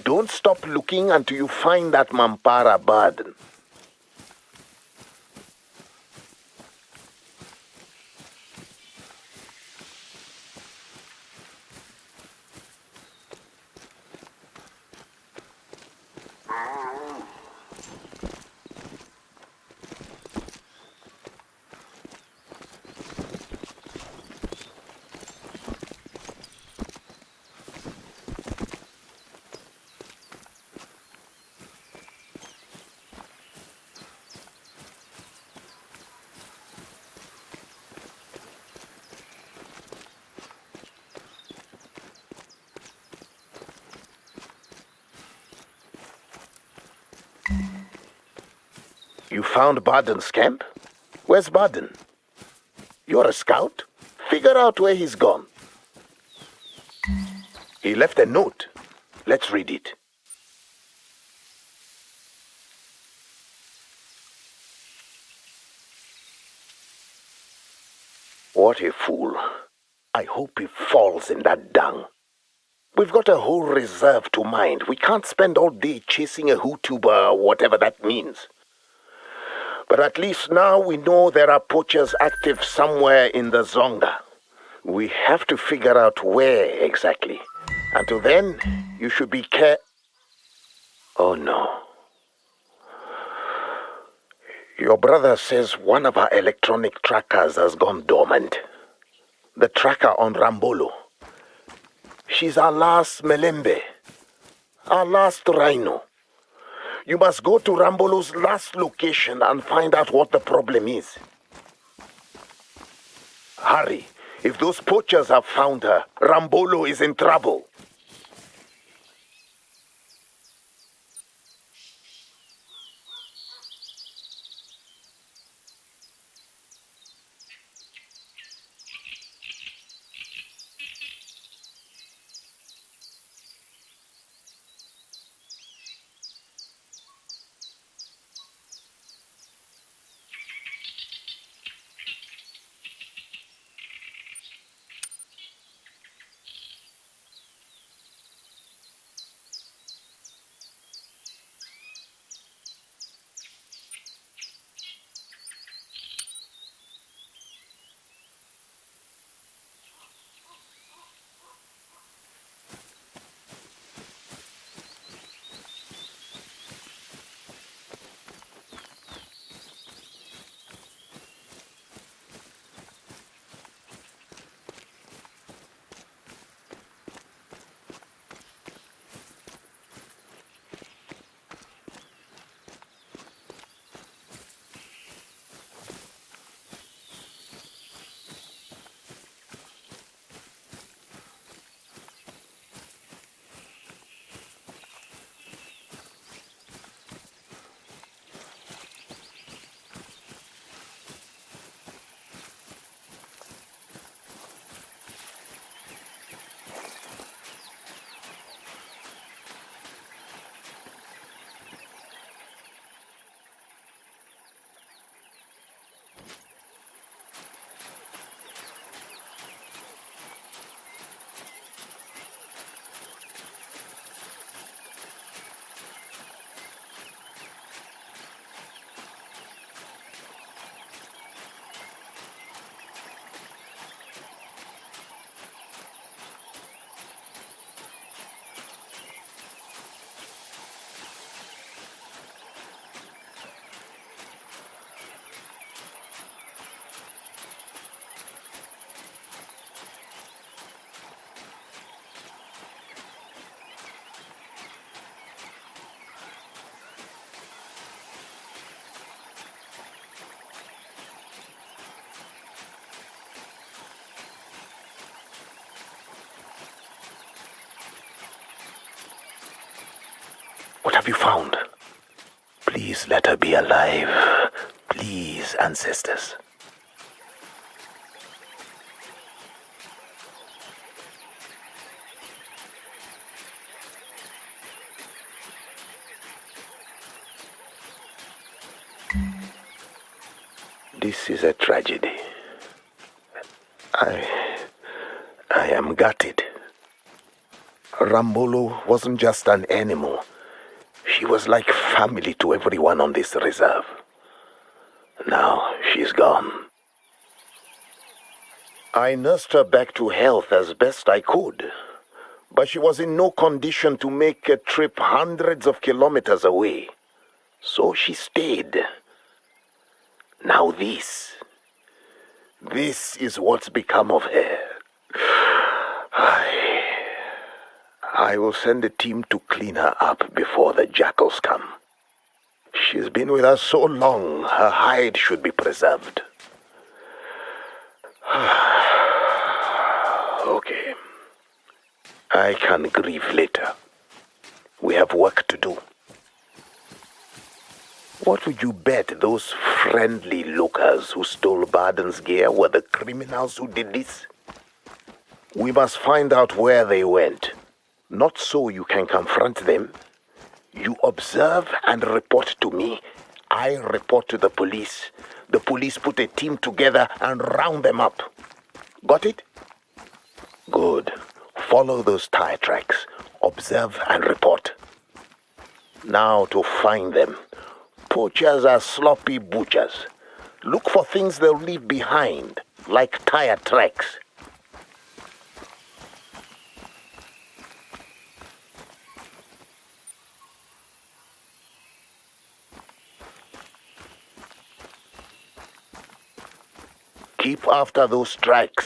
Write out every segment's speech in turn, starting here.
Don't stop looking until you find that Mampara bird. You found Barden's camp? Where's Barden? You're a scout? Figure out where he's gone. He left a note. Let's read it. What a fool. I hope he falls in that dung. We've got a whole reserve to mind. We can't spend all day chasing a Hootuber or whatever that means. But at least now we know there are poachers active somewhere in the Zonga. We have to figure out where exactly. Until then, you should be Oh no. Your brother says one of our electronic trackers has gone dormant. The tracker on Rambolo. She's our last Melembe. Our last rhino. You must go to Rambolo's last location and find out what the problem is. Hurry. If those poachers have found her, Rambolo is in trouble. What have you found? Please let her be alive. Please, ancestors. This is a tragedy. I am gutted. Rambolo wasn't just an animal. She was like family to everyone on this reserve. Now she's gone. I nursed her back to health as best I could, but she was in no condition to make a trip hundreds of kilometers away. So she stayed. Now this is what's become of her. I will send a team to clean her up before the jackals come. She's been with us so long, her hide should be preserved. Okay. I can grieve later. We have work to do. What would you bet those friendly lookers who stole Barden's gear were the criminals who did this? We must find out where they went. Not so you can confront them. You observe and report to me. I report to the police. The police put a team together and round them up. Got it? Good. Follow those tire tracks. Observe and report. Now to find them. Poachers are sloppy butchers. Look for things they'll leave behind, like tire tracks. Keep after those tracks.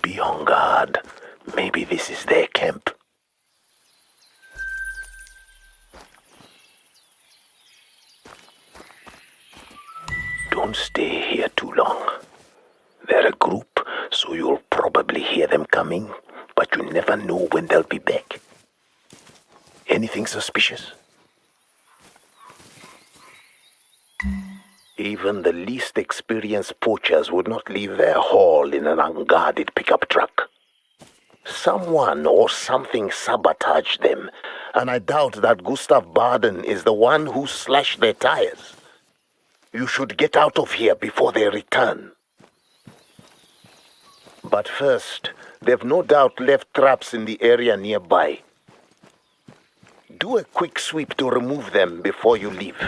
Be on guard. Maybe this is their camp. Don't stay here too long. They're a group, so you'll probably hear them coming, but you never know when they'll be back. Anything suspicious? Even the least experienced poachers would not leave their haul in an unguarded pickup truck. Someone or something sabotaged them, and I doubt that Gustav Baden is the one who slashed their tires. You should get out of here before they return. But first, they've no doubt left traps in the area nearby. Do a quick sweep to remove them before you leave.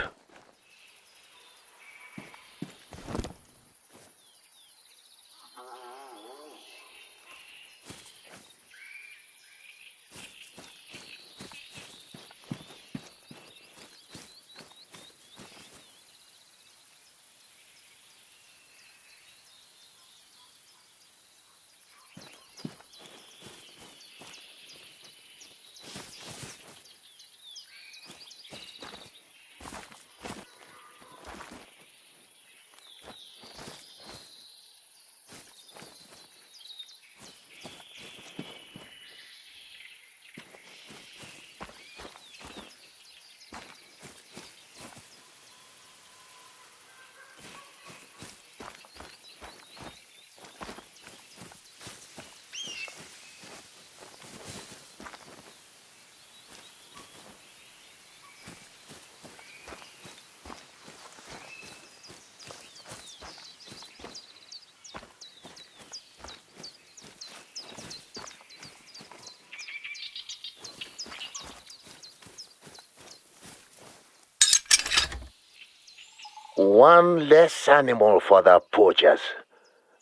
One less animal for the poachers.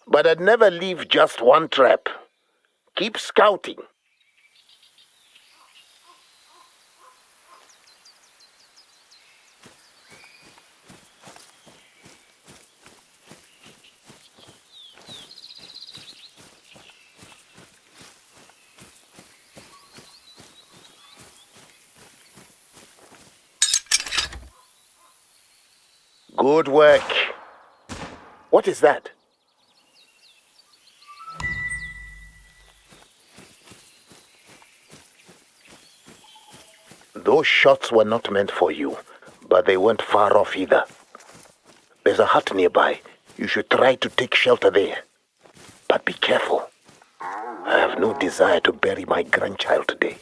But I'd never leave just one trap. Keep scouting. Good work. What is that? Those shots were not meant for you, but they weren't far off either. There's a hut nearby. You should try to take shelter there. But be careful. I have no desire to bury my grandchild today.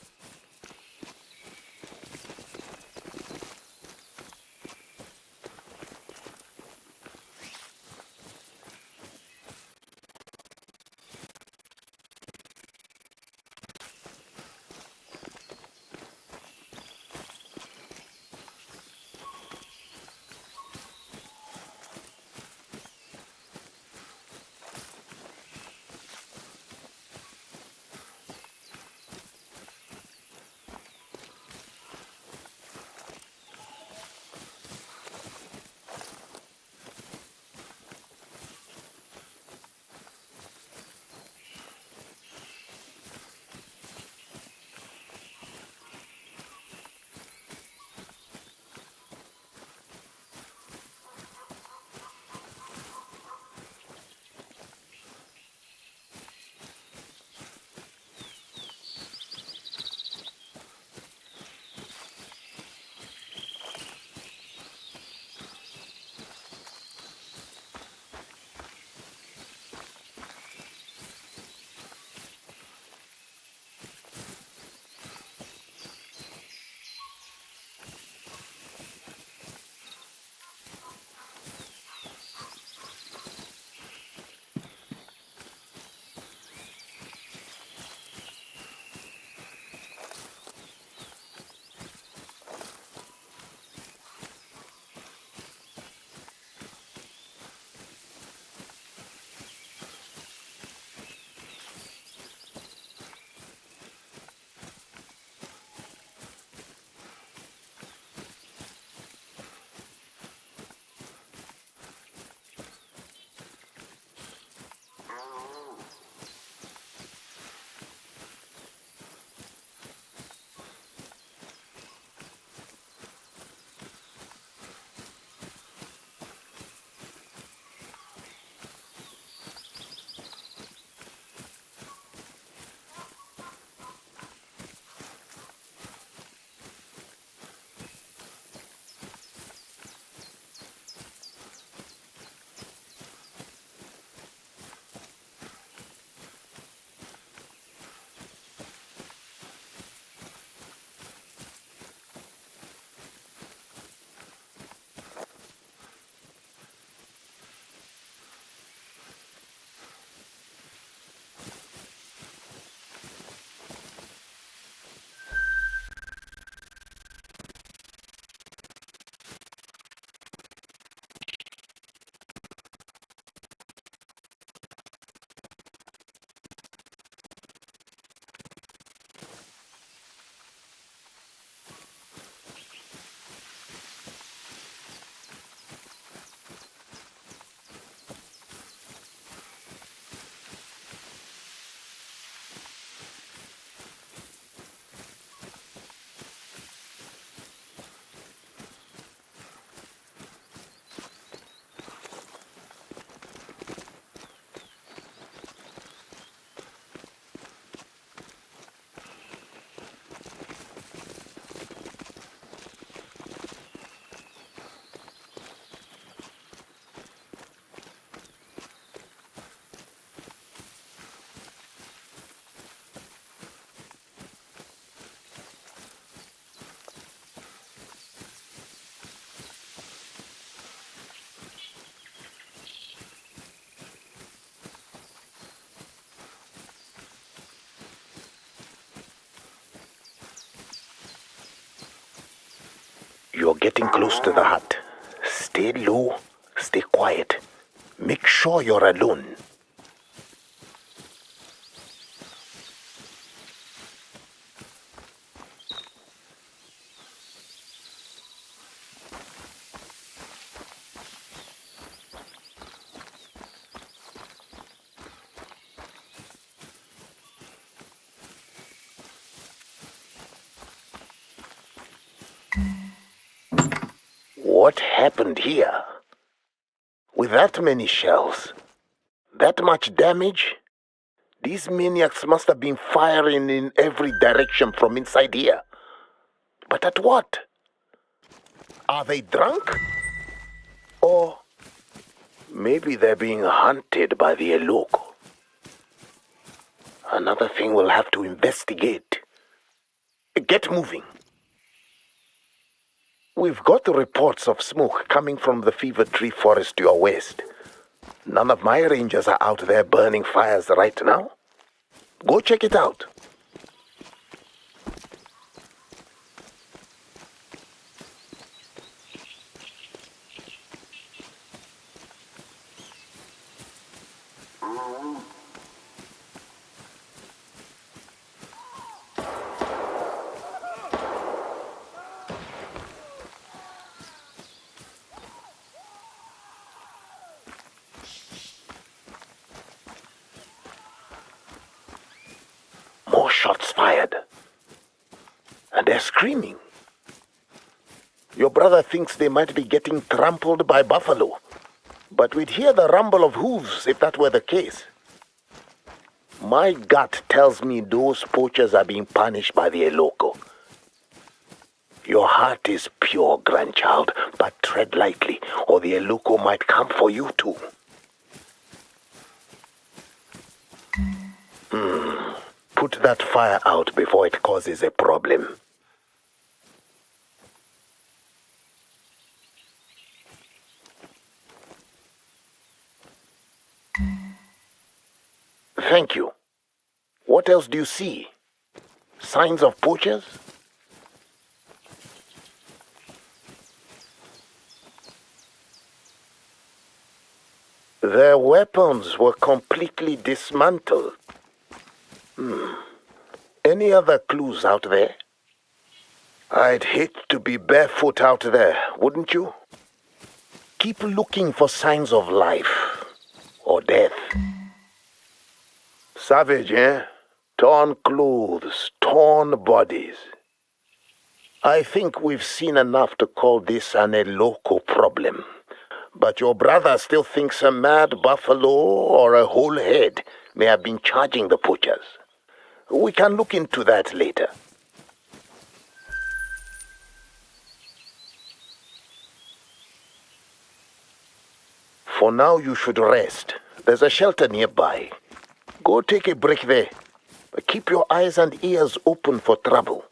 You're getting close to the hut. Stay Stay low, stay quiet. Make sure you're alone. What happened here? With that many shells, that much damage, these maniacs must have been firing in every direction from inside here. But at what? Are they drunk? Or maybe they're being hunted by the local. Another thing we'll have to investigate. Get moving. We've got reports of smoke coming from the fever tree forest to your west. None of my rangers are out there burning fires right now. Go check it out. More shots fired. And they're screaming. Your brother thinks they might be getting trampled by buffalo. But we'd hear the rumble of hooves if that were the case. My gut tells me those poachers are being punished by the local. Your heart is pure, grandchild, but tread lightly, or the local might come for you too. Put that fire out before it causes a problem. Thank you. What else do you see? Signs of poachers? Their weapons were completely dismantled. Any other clues out there? I'd hate to be barefoot out there, wouldn't you? Keep looking for signs of life or death. Savage, eh? Torn clothes, torn bodies. I think we've seen enough to call this an local problem. But your brother still thinks a mad buffalo or a whole head may have been charging the poachers. We can look into that later. For now, you should rest. There's a shelter nearby. Go take a break there. But keep your eyes and ears open for trouble.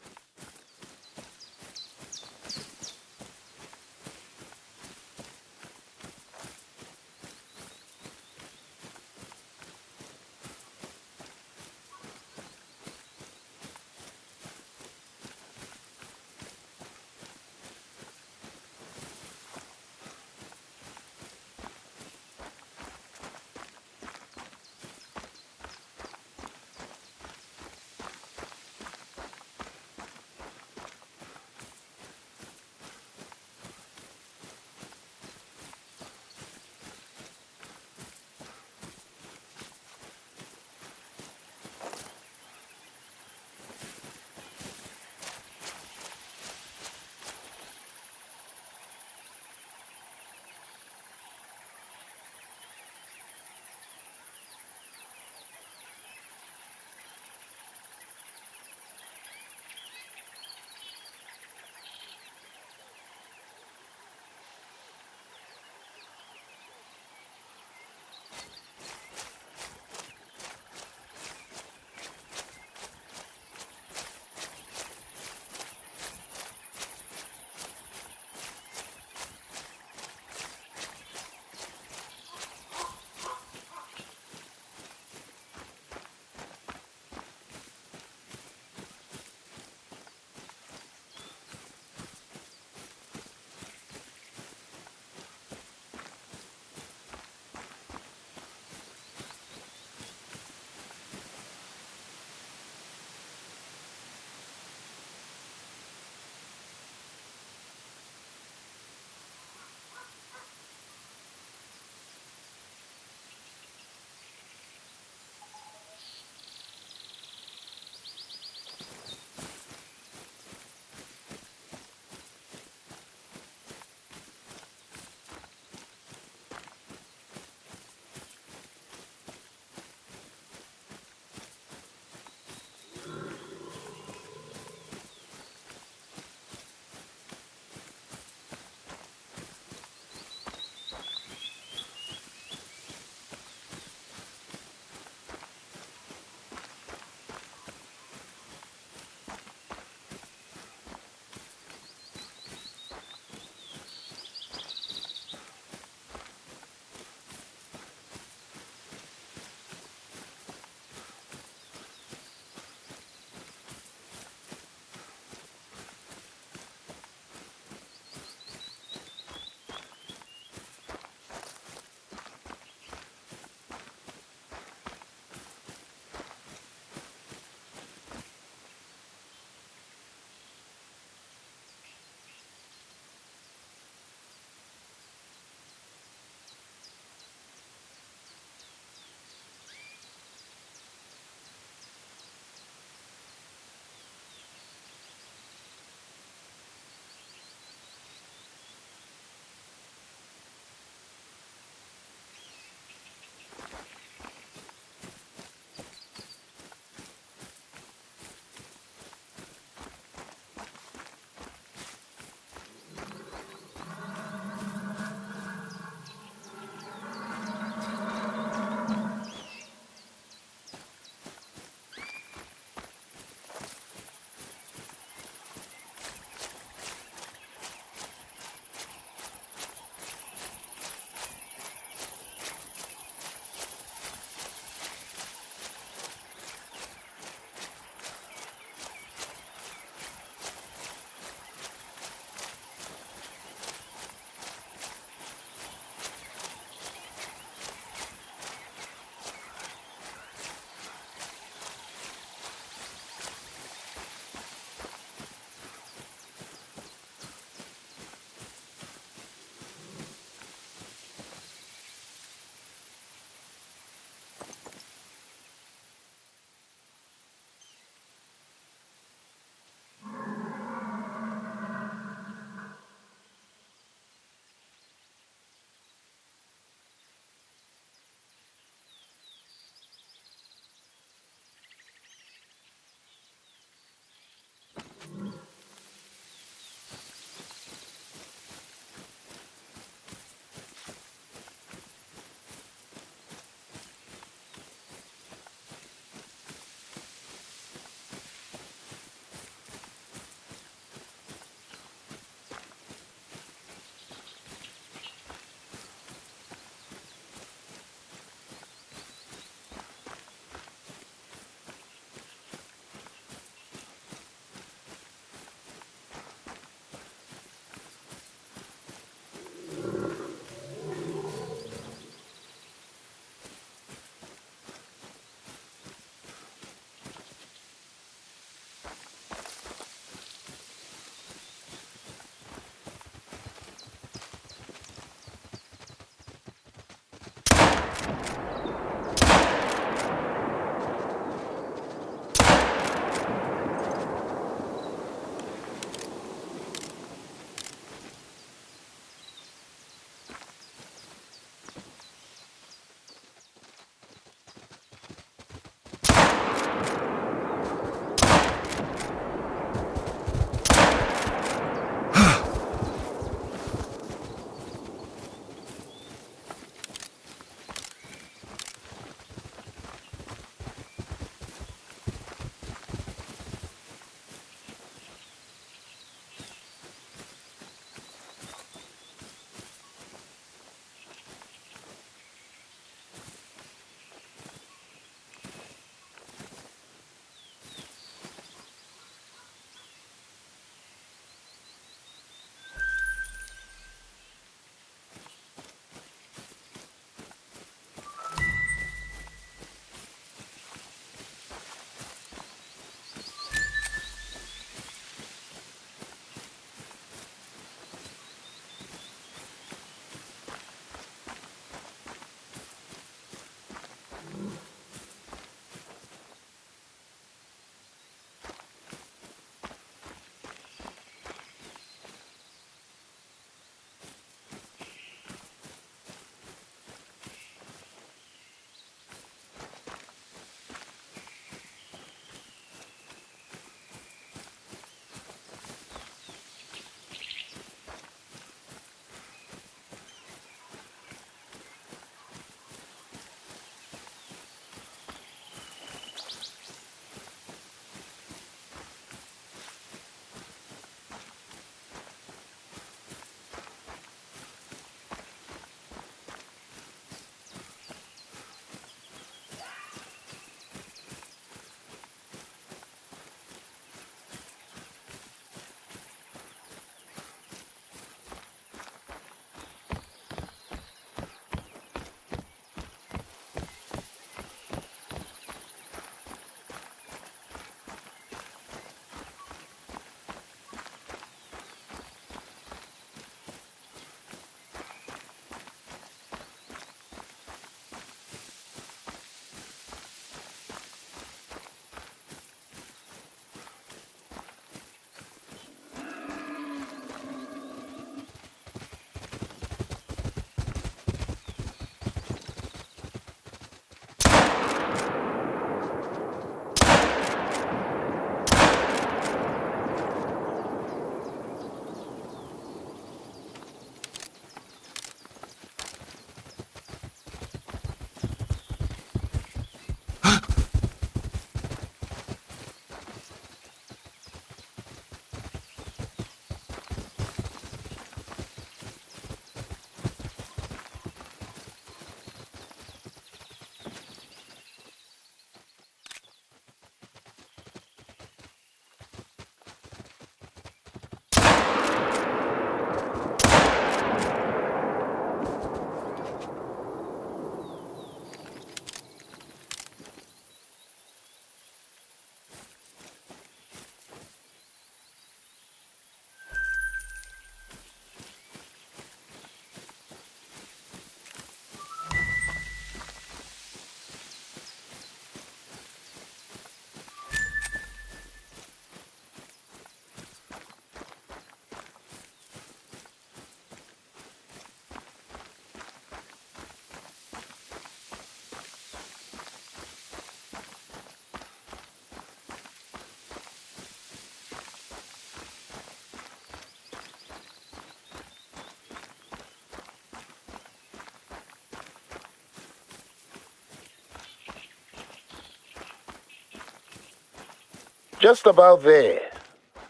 Just about there.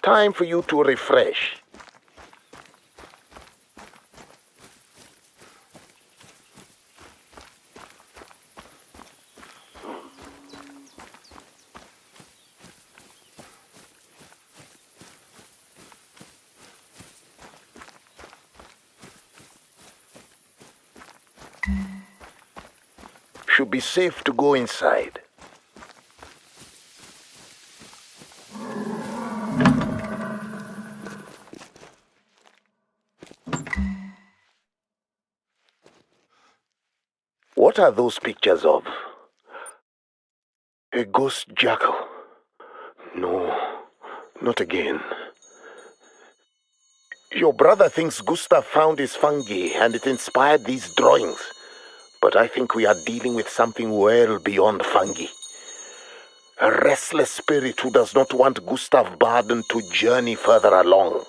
Time for you to refresh. Should be safe to go inside. What are those pictures of? A ghost jackal. No, not again. Your brother thinks Gustav found his fungi and it inspired these drawings. But I think we are dealing with something well beyond fungi. A restless spirit who does not want Gustav Baden to journey further along.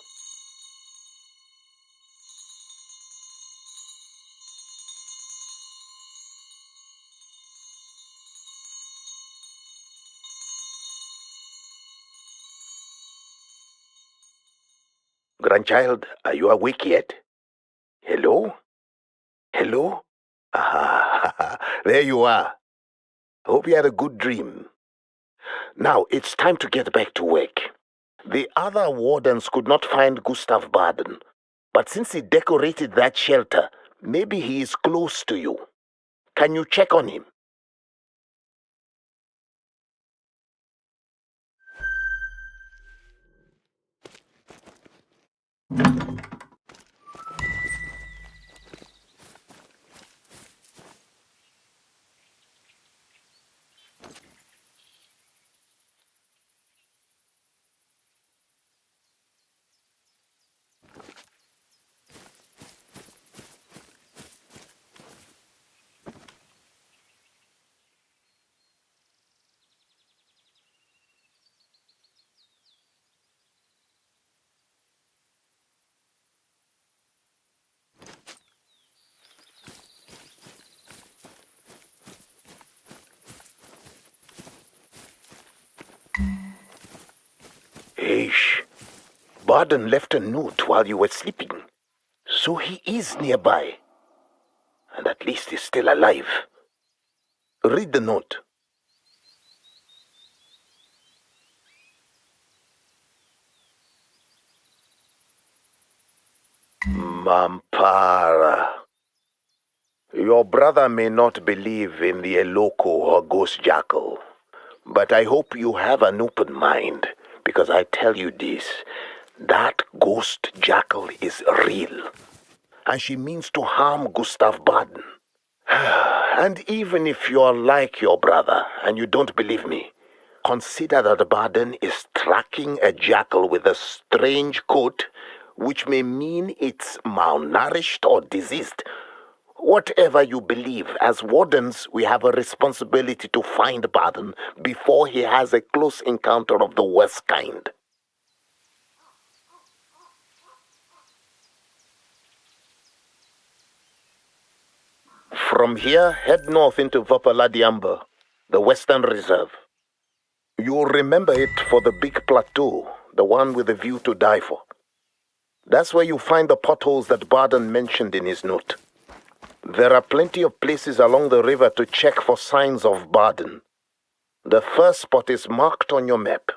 Grandchild, are you awake yet? Hello? Hello? Ah, there you are. Hope you had a good dream. Now, it's time to get back to work. The other wardens could not find Gustav Baden, but since he decorated that shelter, maybe he is close to you. Can you check on him? Eish. Baden left a note while you were sleeping. So he is nearby. And at least he's still alive. Read the note. Mampara. Your brother may not believe in the Eloko or Ghost Jackal, but I hope you have an open mind, because I tell you this, that Ghost Jackal is real, and she means to harm Gustav Baden. And even if you're like your brother and you don't believe me, consider that Baden is tracking a jackal with a strange coat, which may mean it's malnourished or diseased. Whatever you believe, as wardens, we have a responsibility to find Baden before he has a close encounter of the worst kind. From here, head north into Vapaladiamba, the Western Reserve. You'll remember it for the big plateau, the one with the view to die for. That's where you find the potholes that Baden mentioned in his note. There are plenty of places along the river to check for signs of Baden. The first spot is marked on your map.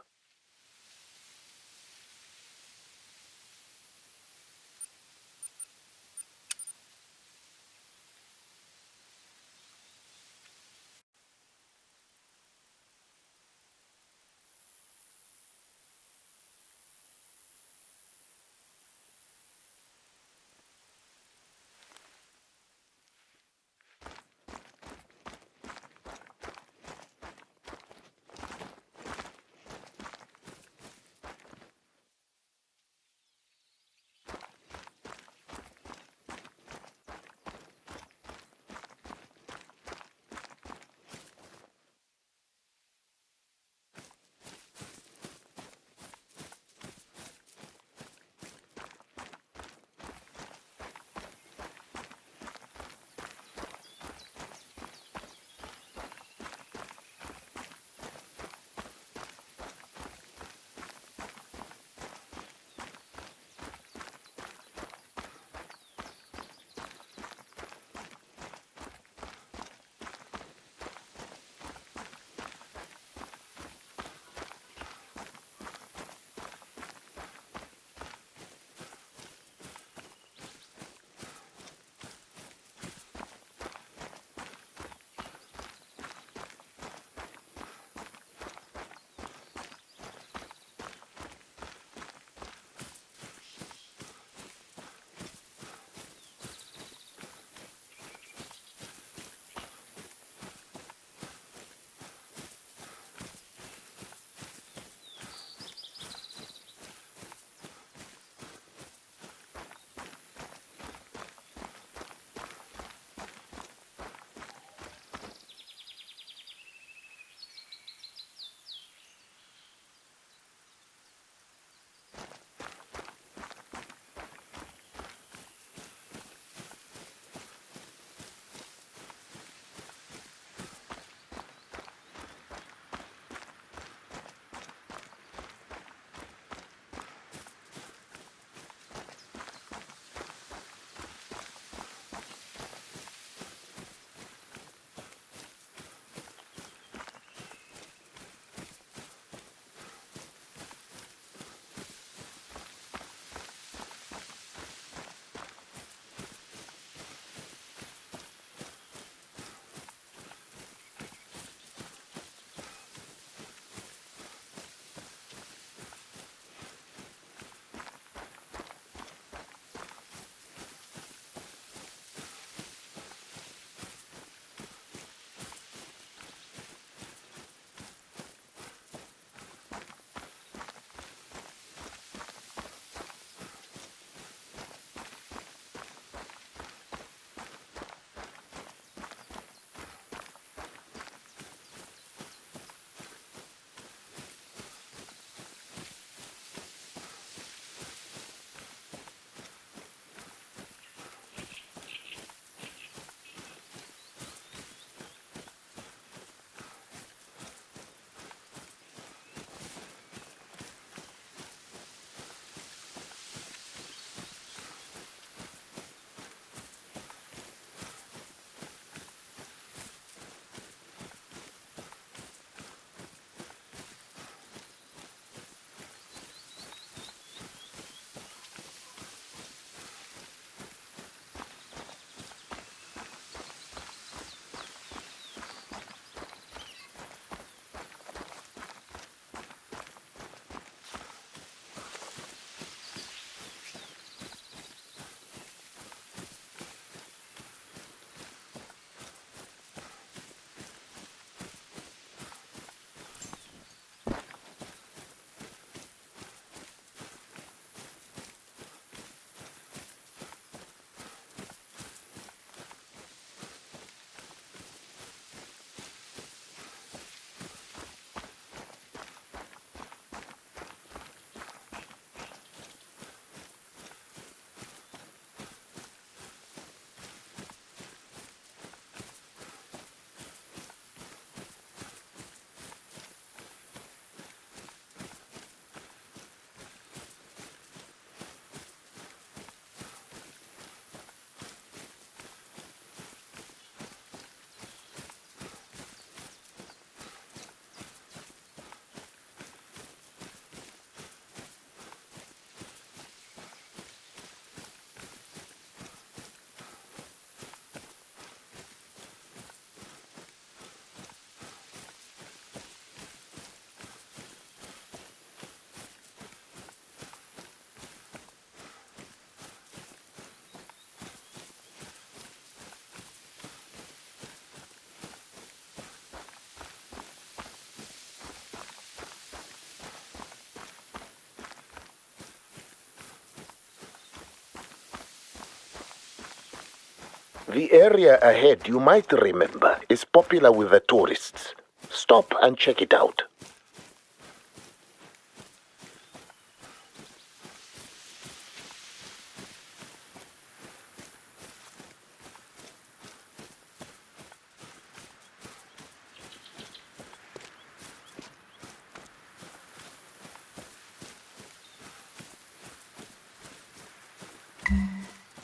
The area ahead, you might remember, is popular with the tourists. Stop and check it out.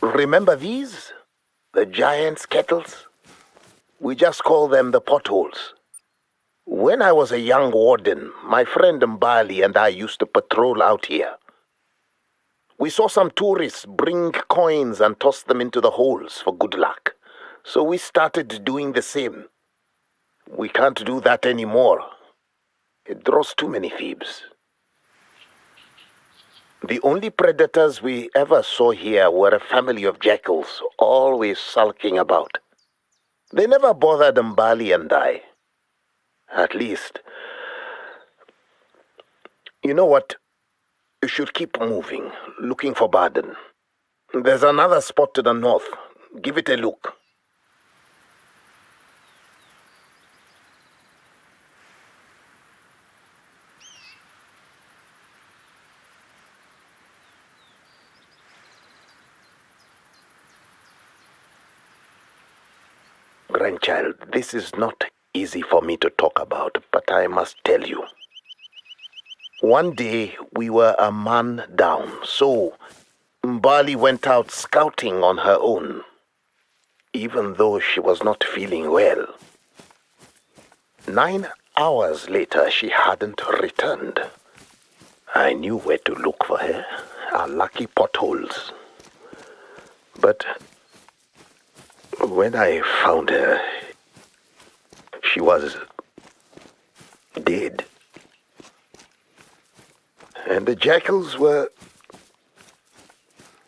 Remember these? The giant's kettles? We just call them the potholes. When I was a young warden, my friend Mbali and I used to patrol out here. We saw some tourists bring coins and toss them into the holes for good luck. So we started doing the same. We can't do that anymore. It draws too many thieves. The only predators we ever saw here were a family of jackals, always sulking about. They never bothered Mbali and I. At least. You know what? You should keep moving, looking for Baden. There's another spot to the north. Give it a look. Grandchild, this is not easy for me to talk about, but I must tell you. One day, we were a man down, so Mbali went out scouting on her own, even though she was not feeling well. 9 hours later, she hadn't returned. I knew where to look for her, our lucky potholes. But when I found her, she was dead. And the jackals were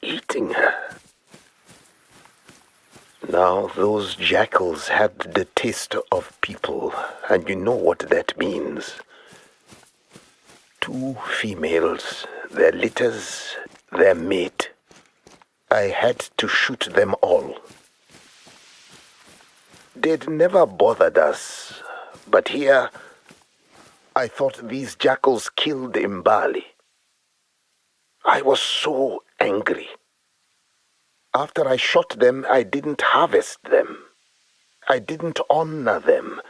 eating her. Now, those jackals had the taste of people, and you know what that means. 2 females, their litters, their mate. I had to shoot them all. They'd never bothered us, but here, I thought these jackals killed Mbali. I was so angry. After I shot them, I didn't harvest them. I didn't honor them.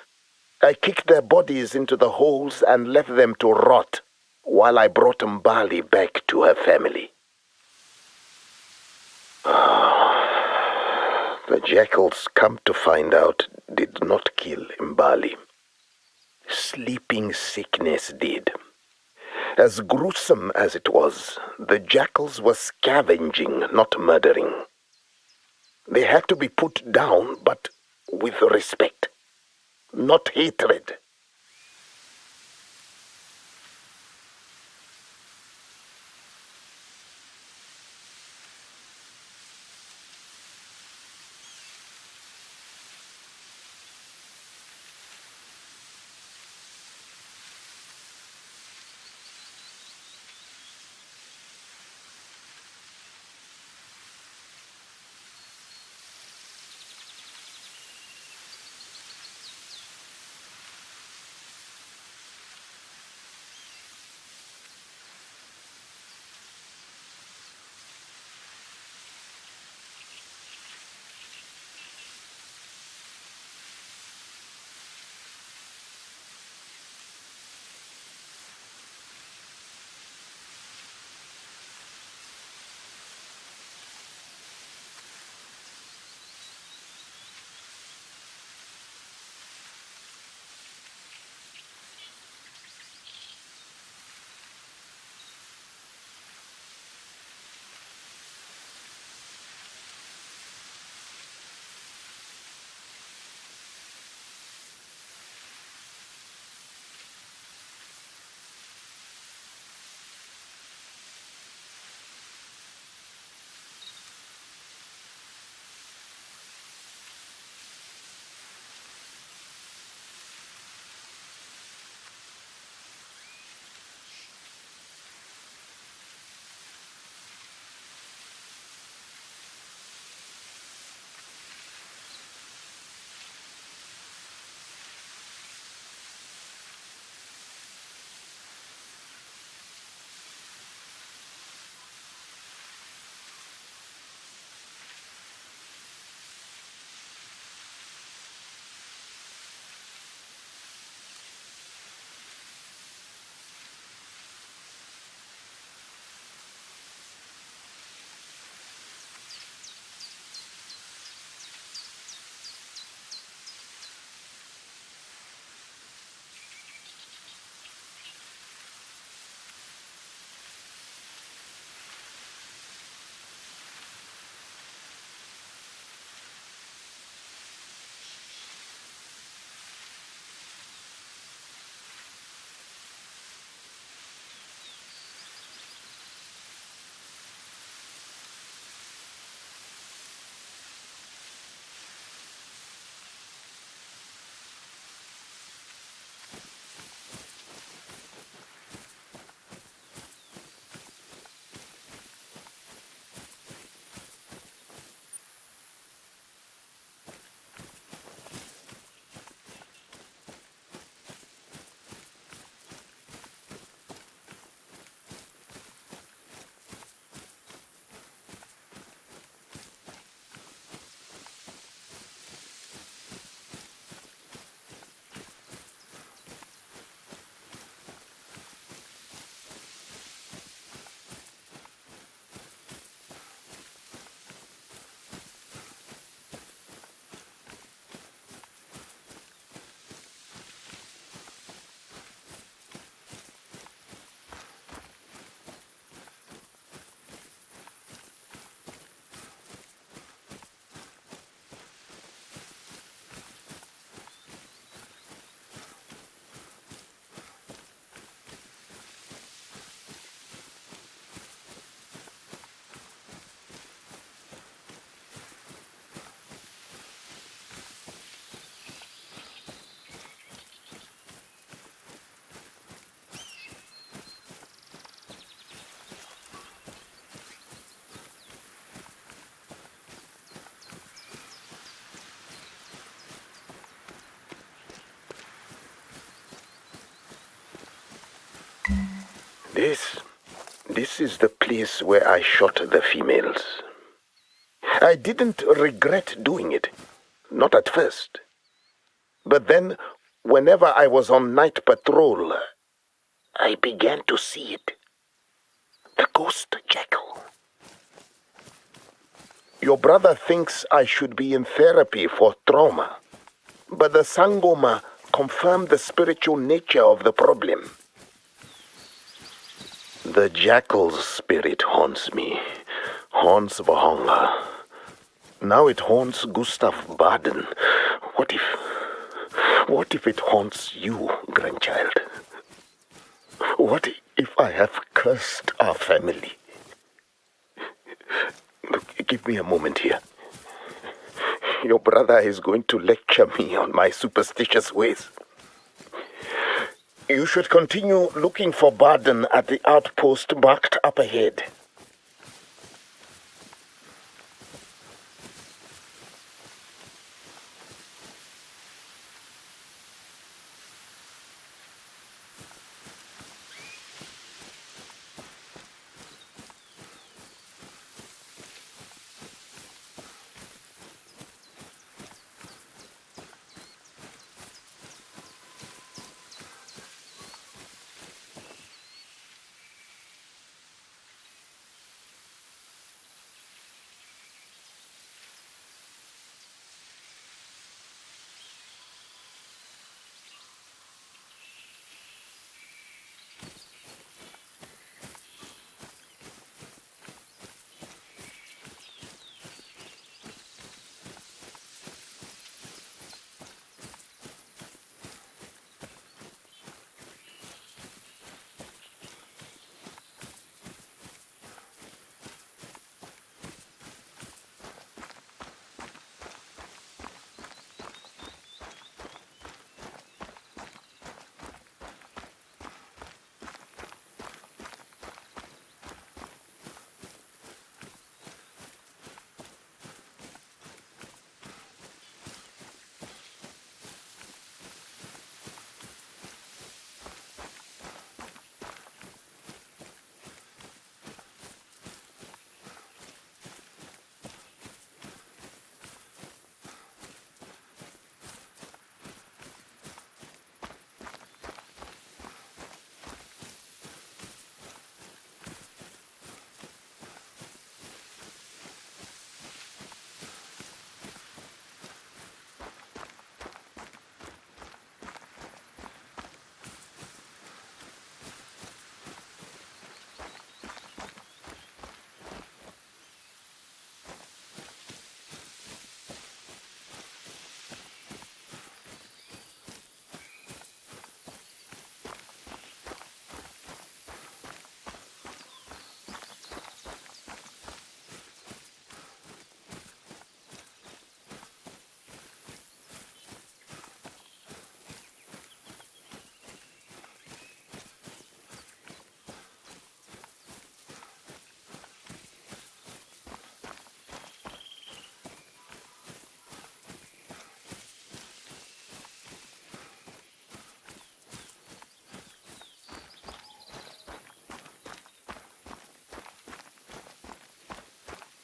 I kicked their bodies into the holes and left them to rot while I brought Mbali back to her family. The jackals, come to find out, did not kill Mbali. Sleeping sickness did. As gruesome as it was, the jackals were scavenging, not murdering. They had to be put down, but with respect, not hatred. This... This is the place where I shot the females. I didn't regret doing it. Not at first. But then, whenever I was on night patrol, I began to see it. The ghost jackal. Your brother thinks I should be in therapy for trauma. But the Sangoma confirmed the spiritual nature of the problem. The jackal's spirit haunts me. Haunts Vahonga. Now it haunts Gustav Baden. What if it haunts you, grandchild? What if I have cursed our family? Look, give me a moment here. Your brother is going to lecture me on my superstitious ways. You should continue looking for Baden at the outpost marked up ahead.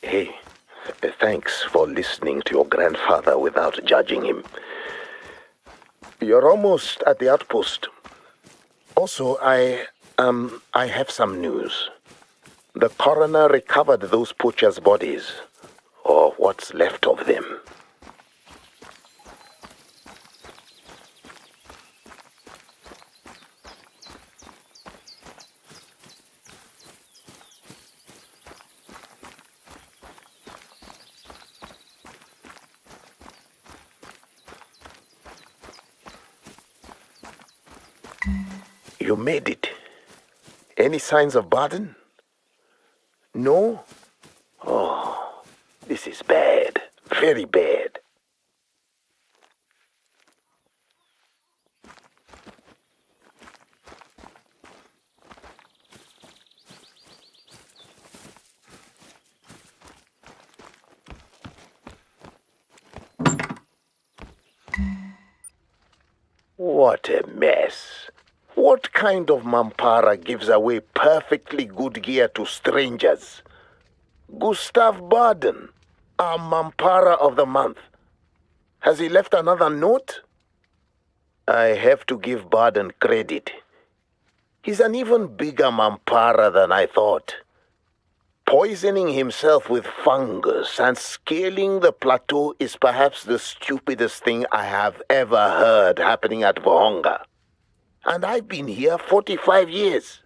Hey, thanks for listening to your grandfather without judging him. You're almost at the outpost. Also, I have some news. The coroner recovered those poachers' bodies, or what's left of them. You made it. Any signs of Baden? No? Oh, this is bad. Very bad. What a mess. What kind of Mampara gives away perfectly good gear to strangers? Gustav Baden, our Mampara of the month. Has he left another note? I have to give Baden credit. He's an even bigger Mampara than I thought. Poisoning himself with fungus and scaling the plateau is perhaps the stupidest thing I have ever heard happening at Vohonga. And I've been here 45 years.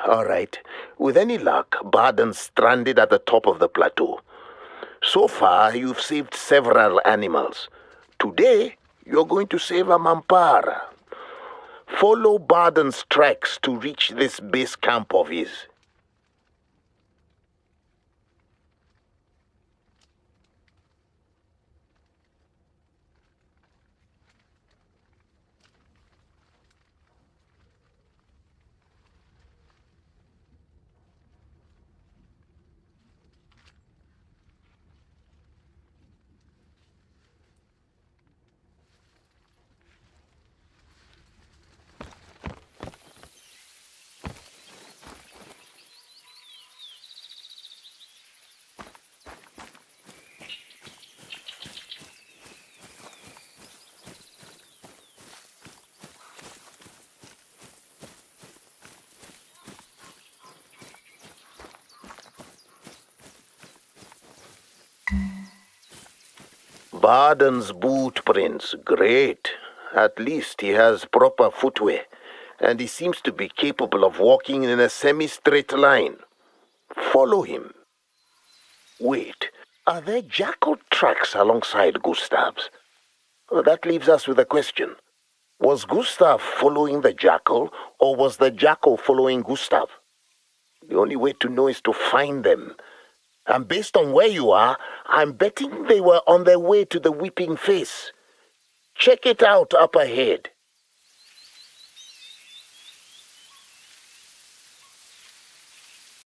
All right. With any luck, Baden's stranded at the top of the plateau. So far, you've saved several animals. Today, you're going to save a Mampara. Follow Baden's tracks to reach this base camp of his. Baden's boot prints, great. At least he has proper footwear, and he seems to be capable of walking in a semi-straight line. Follow him. Wait, are there jackal tracks alongside Gustav's? That leaves us with a question. Was Gustav following the jackal, or was the jackal following Gustav? The only way to know is to find them. And based on where you are, I'm betting they were on their way to the Weeping Face. Check it out up ahead.